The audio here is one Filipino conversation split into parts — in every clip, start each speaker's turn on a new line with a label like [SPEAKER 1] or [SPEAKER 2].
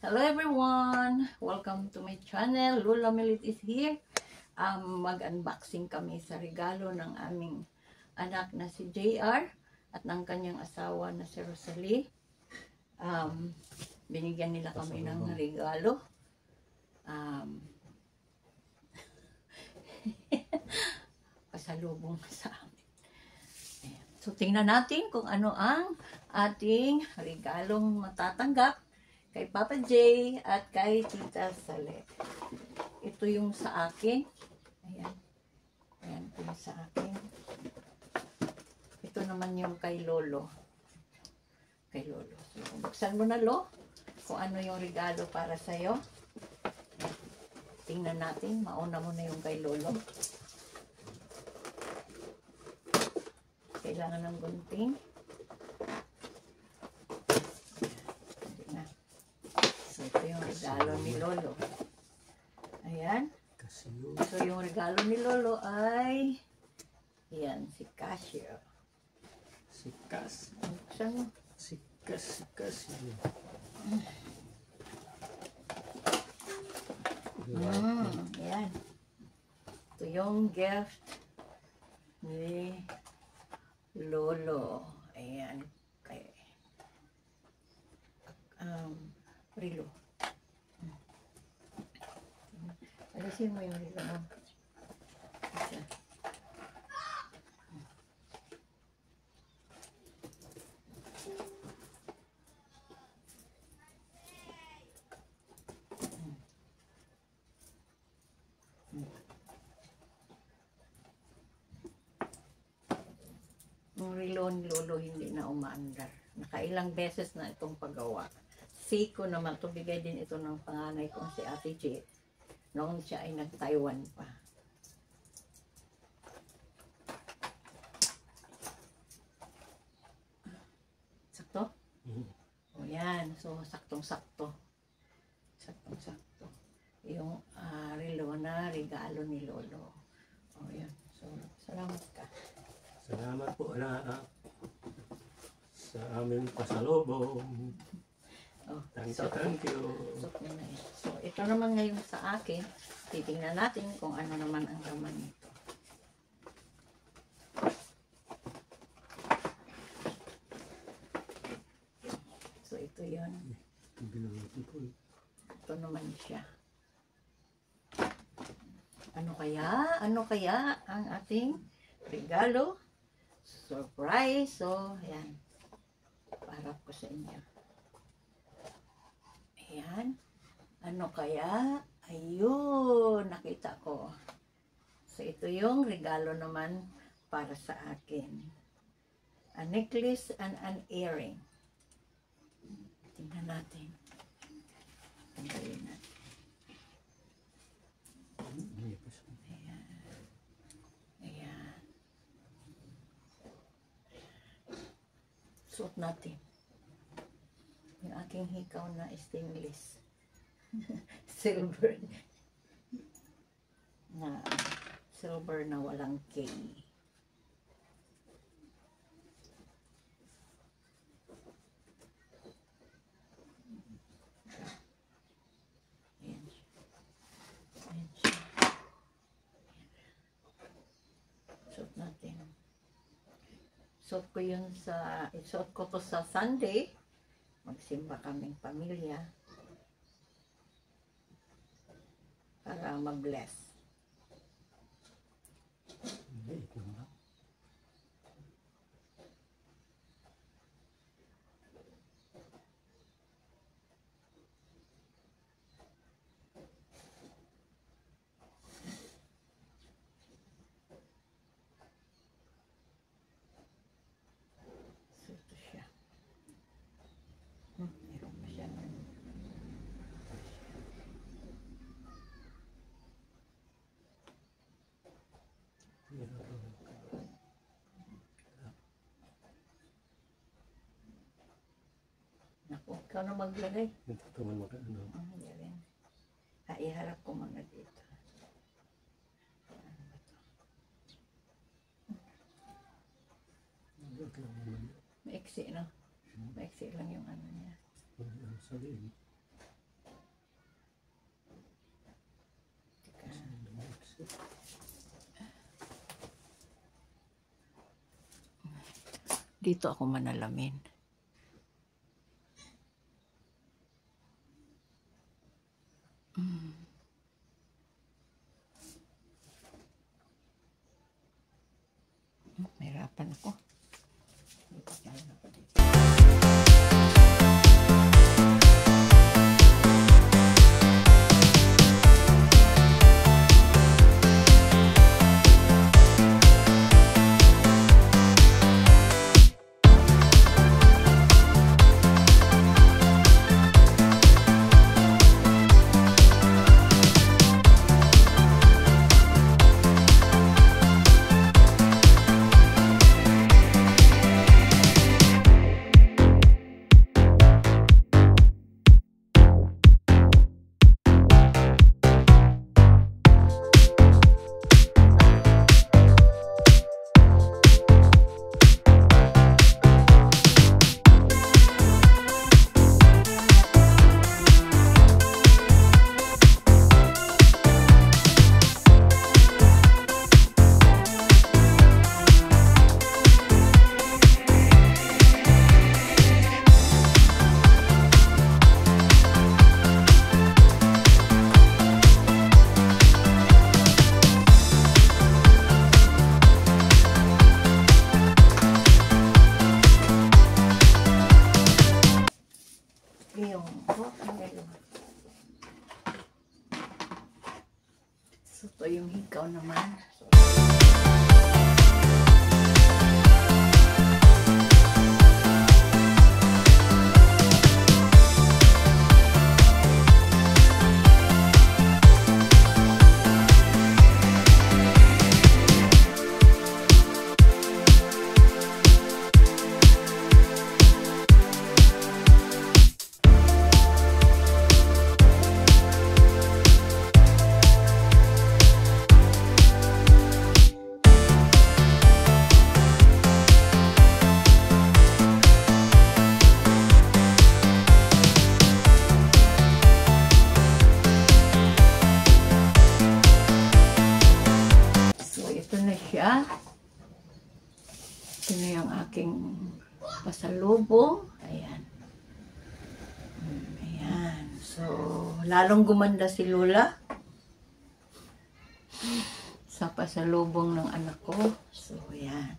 [SPEAKER 1] Hello everyone! Welcome to my channel. Lola Milit is here. Mag-unboxing kami sa regalo ng aming anak na si JR at ng kanyang asawa na si Rosalie. Binigyan nila kami ng regalo. Pasalubong sa amin. So tingnan natin kung ano ang ating regalong matatanggap kay Papa J at kay Tita Sale. Ito yung sa akin. Ayan. Ayan ito yung sa akin. Ito naman yung kay Lolo. Kay Lolo. So, buksan mo na, Lo, kung ano yung regalo para sa'yo. Tingnan natin. Mauna mo na yung kay Lolo. Kailangan ng gunting. Ito yung regalo ni Lolo. Ayan. So yung regalo ni Lolo ay yan, si Casio.
[SPEAKER 2] Si Cas.
[SPEAKER 1] Buksan mo.
[SPEAKER 2] Si Casio.
[SPEAKER 1] Yan. Ito yung gift ni Lolo. Ayan. Kay Rilo. Alisin mo yung Rilo mo. Yung Rilo ni Lolo hindi na umaandar. Nakailang beses na itong paggawa. Siko naman, ito bigay din ito ng panganay kong si Ate J. Noong siya ay nag-Taiwan pa. Sakto? O yan, so saktong-sakto. Saktong-sakto. Yung relo na regalo ni Lolo. O yan, so salamat ka.
[SPEAKER 2] Salamat po na sa aming pasalubong.
[SPEAKER 1] Oh,
[SPEAKER 2] Thank you.
[SPEAKER 1] So, ito naman ngayon sa akin. Titingnan natin kung ano naman ang laman nito. So, ito yun. Ito naman siya. Ano kaya ang ating regalo? Surprise! So, ayan. Para ko sa inyo. Ayan. Ano kaya? Ayun, nakita ko. So, ito yung regalo naman para sa akin. A necklace and an earring. Tingnan natin. Tanggalin natin. Ayan. Ayan. Suot natin. Yung aking hikaw na stainless. Silver. Silver na walang K. Ayan siya. Ayan siya. Suot natin. Suot ko yun sa, isuot ko to sa Sunday. Magsimba kaming pamilya para mag-bless. Naku, ikaw na maglagay.
[SPEAKER 2] Natutuman mo ka, ano?
[SPEAKER 1] Galing. Iharap ko mga dito. Maiksi, no? Maiksi lang yung ano niya.
[SPEAKER 2] Sa liig.
[SPEAKER 1] Dito ako manalamin. Mahirapan ako. So, ito yung hikaw naman. Siya. Ito na yung aking pasalubong. Ayan. Ayan. So, lalong gumanda si Lola sa pasalubong ng anak ko. So, ayan.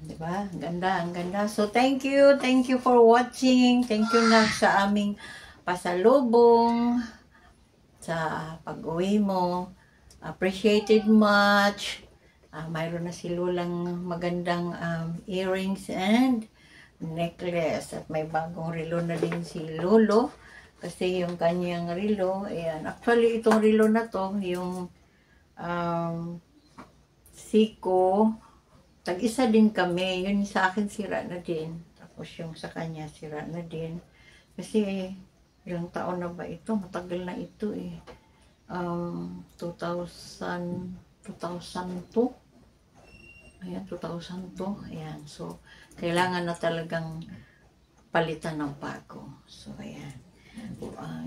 [SPEAKER 1] Diba? Ang ganda, ang ganda. So, thank you. Thank you for watching. Thank you na sa aming pasalubong sa pag-uwi mo. Appreciated much. Mayroon na si Lulang magandang earrings and necklace. At may bagong relo na din si Lolo. Kasi yung kanyang relo, ayan. Actually, itong relo na to, yung Siko, tag-isa din kami. Yun sa akin sira na din. Tapos yung sa kanya sira na din. Kasi ilang taon na ba ito? Matagal na ito eh. 2002. Ayan, 2002. Ayan, so, kailangan na talagang palitan ng bago. So, ayan.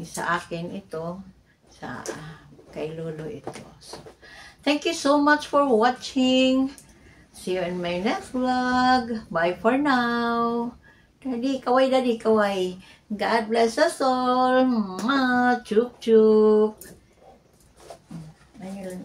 [SPEAKER 1] Sa akin ito, sa kay Lolo ito. So, thank you so much for watching. See you in my next vlog. Bye for now. Daddy, kaway, daddy, kaway. God bless us all. Mwah, chuk, chuk. Ayun,